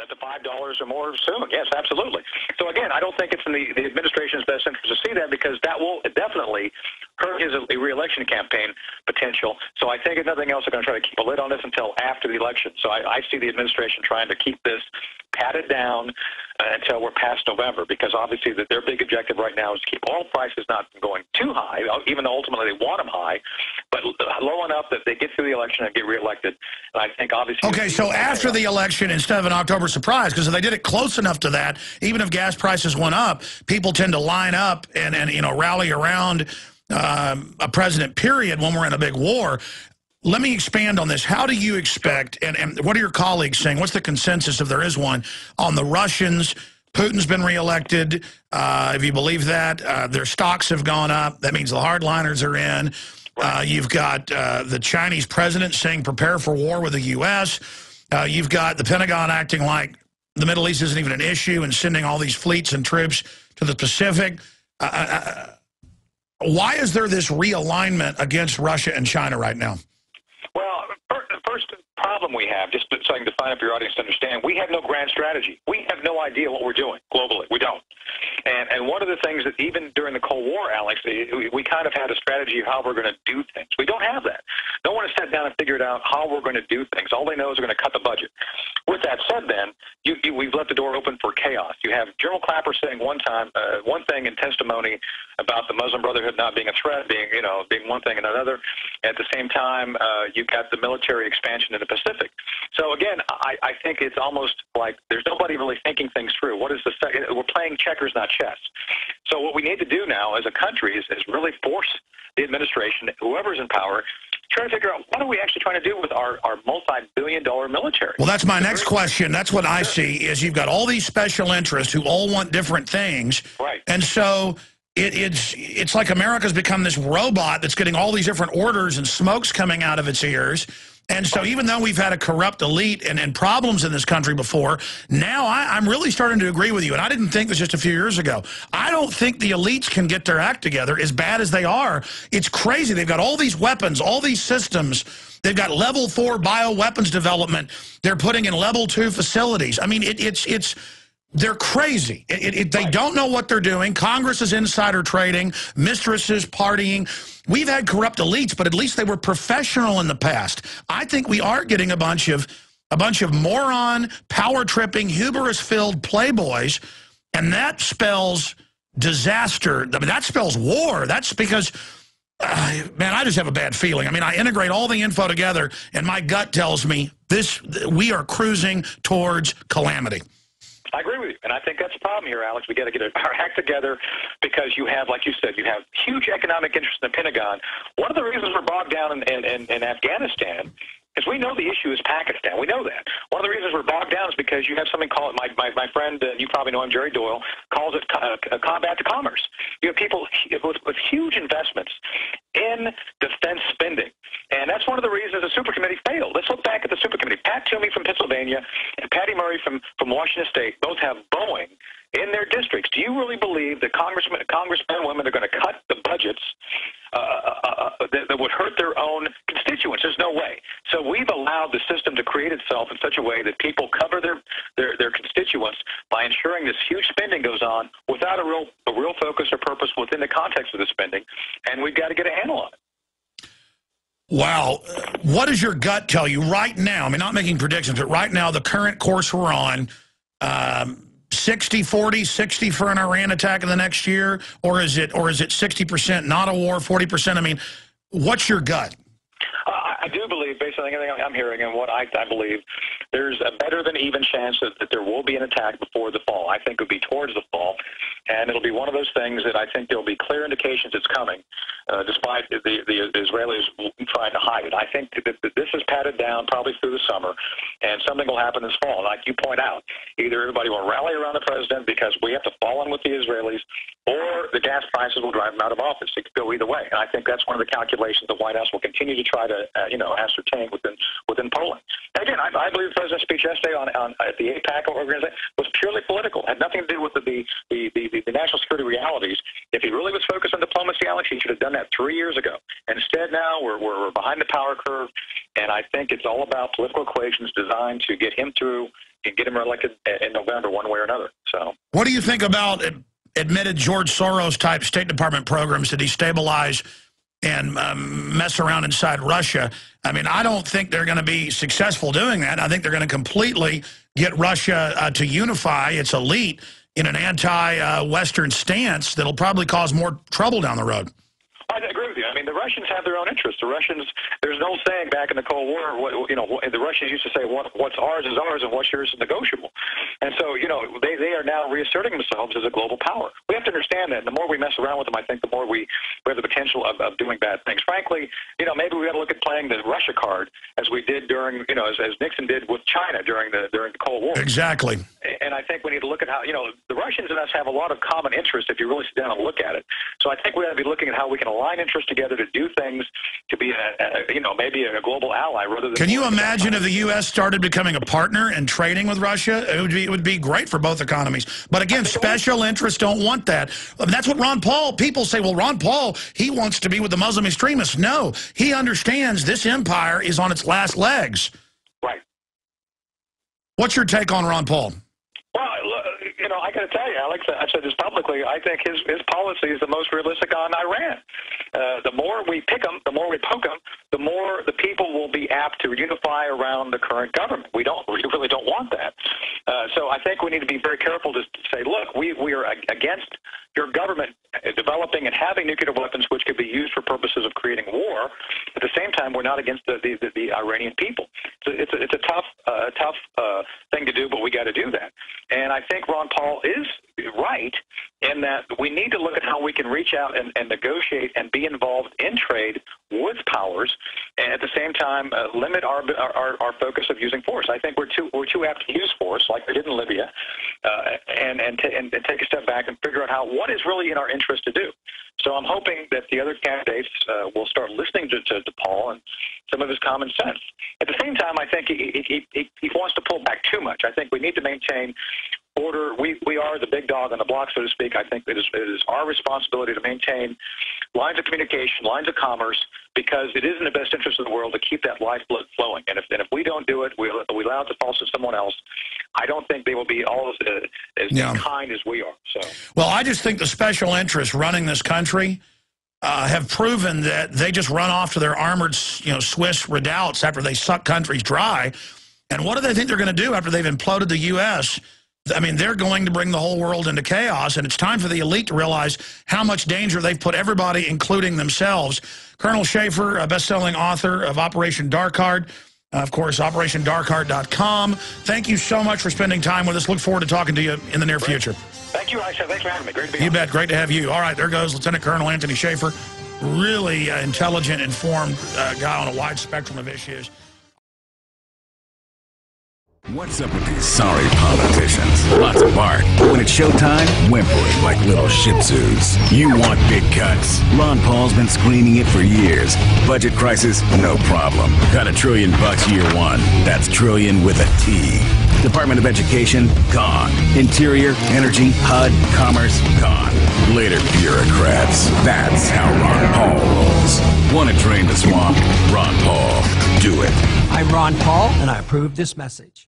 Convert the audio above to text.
At the $5 or more soon. Yes, absolutely. So again, I don't think it's in the administration's best interest to see that, because that will definitely hurt his reelection campaign potential. So I think if nothing else, they're going to try to keep a lid on this until after the election. So I see the administration trying to keep this patted down until we're past November, because obviously their big objective right now is to keep oil prices not going too high, even though ultimately they want them high, but low enough that they get through the election and get reelected. And I think obviously... Okay, so after the election, instead of an October surprise, because if they did it close enough to that, even if gas prices went up, people tend to line up and rally around a president, period, when we're in a big war. Let me expand on this. How do you expect, and what are your colleagues saying? What's the consensus, if there is one, on the Russians? Putin's been reelected. If you believe that, their stocks have gone up. That means the hardliners are in. You've got the Chinese president saying prepare for war with the U.S. You've got the Pentagon acting like the Middle East isn't even an issue and sending all these fleets and troops to the Pacific. Why is there this realignment against Russia and China right now? Well, the first problem we have, just so I can define it for your audience to understand, we have no grand strategy. We have no idea what we're doing globally. We don't. And one of the things that even during the Cold War, Alex, we kind of had a strategy of how we're going to do things. We don't have that. No one has sat down and figured out how we're going to do things. All they know is we're going to cut the budget. With that said, then, we've left the door open for chaos. You have General Clapper saying one thing in testimony about the Muslim Brotherhood not being a threat, being one thing and another. At the same time, you've got the military expansion in the Pacific. So again, I think it's almost like there's nobody really thinking things through. We're playing checkers, not chess. So what we need to do now as a country is really force the administration, whoever's in power, try to figure out what are we actually trying to do with our multi-billion-dollar military. Well, that's my next question. That's what I see, is you've got all these special interests who all want different things. Right. And so it's like America's become this robot that's getting all these different orders and smoke's coming out of its ears. And so even though we've had a corrupt elite and problems in this country before, now I'm really starting to agree with you. And I didn't think this just a few years ago. I don't think the elites can get their act together, as bad as they are. It's crazy. They've got all these weapons, all these systems. They've got level 4 bioweapons development. They're putting in level 2 facilities. I mean, they're crazy. They don't know what they're doing. Congress is insider trading, mistresses partying. We've had corrupt elites, but at least they were professional in the past. I think we are getting a bunch of moron, power-tripping, hubris-filled playboys, and that spells disaster. I mean, that spells war. That's because, man, I just have a bad feeling. I mean, I integrate all the info together, and my gut tells me we are cruising towards calamity. I agree with you, and I think that's the problem here, Alex. We got to get our act together, because you have, like you said, you have huge economic interest in the Pentagon. One of the reasons we're bogged down in Afghanistan is we know the issue is Pakistan. We know that. One of the reasons we're bogged down is because you have something called, my friend, you probably know him, Jerry Doyle, calls it combat to commerce. You have people with huge investments in defense spending. And that's one of the reasons the super committee failed. Let's look back at the super committee. Pat Toomey from Pennsylvania and Patty Murray from Washington State both have Boeing in their districts. Do you really believe that congressmen and women are going to cut the budgets that would hurt their own constituents? There's no way. So we've allowed the system to create itself in such a way that people cover their constituents by ensuring this huge spending goes on without a real focus or purpose within the context of the spending, and we've got to get a handle on it. Wow. What does your gut tell you right now? I mean, not making predictions, but right now, the current course we're on, 60-40, 60 for an Iran attack in the next year? Or is it 60% not a war, 40%? I mean, what's your gut? I do believe, based on everything I'm hearing and what I believe, there's a better than even chance that there will be an attack before the fall. I think it would be towards the fall, and it'll be one of those things that I think there'll be clear indications it's coming, despite the Israelis trying to hide it. I think that this is patted down probably through the summer, and something will happen this fall. Like you point out, either everybody will rally around the president because we have to fall in with the Israelis, or the gas prices will drive them out of office. It could go either way, and I think that's one of the calculations the White House will continue to try to ascertain within polling. And again, I believe the president's speech yesterday at the APAC organization was purely political. Had nothing to do with the national security realities. If he really was focused on diplomacy, Alex, he should have done that 3 years ago. Instead, now we're behind the power curve, and I think it's all about political equations designed to get him through and get him reelected in November, one way or another. So, what do you think about admitted George Soros-type State Department programs to destabilize and mess around inside Russia? I mean, I don't think they're going to be successful doing that. I think they're going to completely get Russia to unify its elite in an anti-Western stance that'll probably cause more trouble down the road. I agree with you. I mean, the Russians have their own interests. The Russians, there's an old saying back in the Cold War, the Russians used to say, what's ours is ours and what's yours is negotiable. And so, they are now reasserting themselves as a global power. We have to understand that. And the more we mess around with them, I think the more we have the potential of doing bad things. Frankly, maybe we got to look at playing the Russia card as we did during, as Nixon did with China during the Cold War. Exactly. And I think we need to look at how, the Russians and us have a lot of common interests if you really sit down and look at it. So I think we ought to be looking at how we can align interests together to do things, to be maybe a global ally rather than. Can you imagine if the U.S. started becoming a partner and trading with Russia? It would be great for both economies. But again, special interests don't want that. I mean, that's what Ron Paul. People say, well, Ron Paul, he wants to be with the Muslim extremists. No, he understands this empire is on its last legs. Right. What's your take on Ron Paul? Well, I got to tell you, Alex, I've said this publicly, I think his policy is the most realistic on Iran. The more we pick them, the more we poke them, the more the people will be apt to unify around the current government. We really don't want that. So I think we need to be very careful to say, look, we are against your government developing and having nuclear weapons which could be used for purposes of creating war. At the same time, we're not against the Iranian people. So it's a tough thing to do, but we got to do that. And I think Ron Paul is right in that we need to look at how we can reach out and negotiate and be involved in trade with powers, and at the same time limit our focus of using force. I think we're too apt to use force, like we did in Libya, and take a step back and figure out what is really in our interest to do. So I'm hoping that the other candidates will start listening to Paul and some of his common sense. At the same time, I think he wants to pull back too much. I think we need to maintain order. We are the big dog on the block, so to speak. I think it is our responsibility to maintain lines of communication, lines of commerce, because it is in the best interest of the world to keep that lifeblood flowing. And if we don't do it, we allow it to fall to someone else, I don't think they will be all as kind as we are. So, well, I just think the special interests running this country have proven that they just run off to their armored, Swiss redoubts after they suck countries dry. And what do they think they're going to do after they've imploded the U.S.? I mean, they're going to bring the whole world into chaos, and it's time for the elite to realize how much danger they've put everybody, including themselves. Colonel Schaefer, a best-selling author of Operation Dark Heart, of course, OperationDarkHeart.com. Thank you so much for spending time with us. Look forward to talking to you in the near future. Thank you, Aisha. Thanks for having me. Great to be on. You bet. Great to have you. All right, there goes Lieutenant Colonel Anthony Schaefer. Really intelligent, informed guy on a wide spectrum of issues. What's up with these sorry politicians? Lots of bark. When it's showtime, whimpering like little shih tzus. You want big cuts. Ron Paul's been screaming it for years. Budget crisis? No problem. Got $1 trillion year one. That's trillion with a T. Department of Education? Gone. Interior, Energy, HUD, Commerce? Gone. Later, bureaucrats. That's how Ron Paul rolls. Want to drain the swamp? Ron Paul. Do it. I'm Ron Paul, and I approve this message.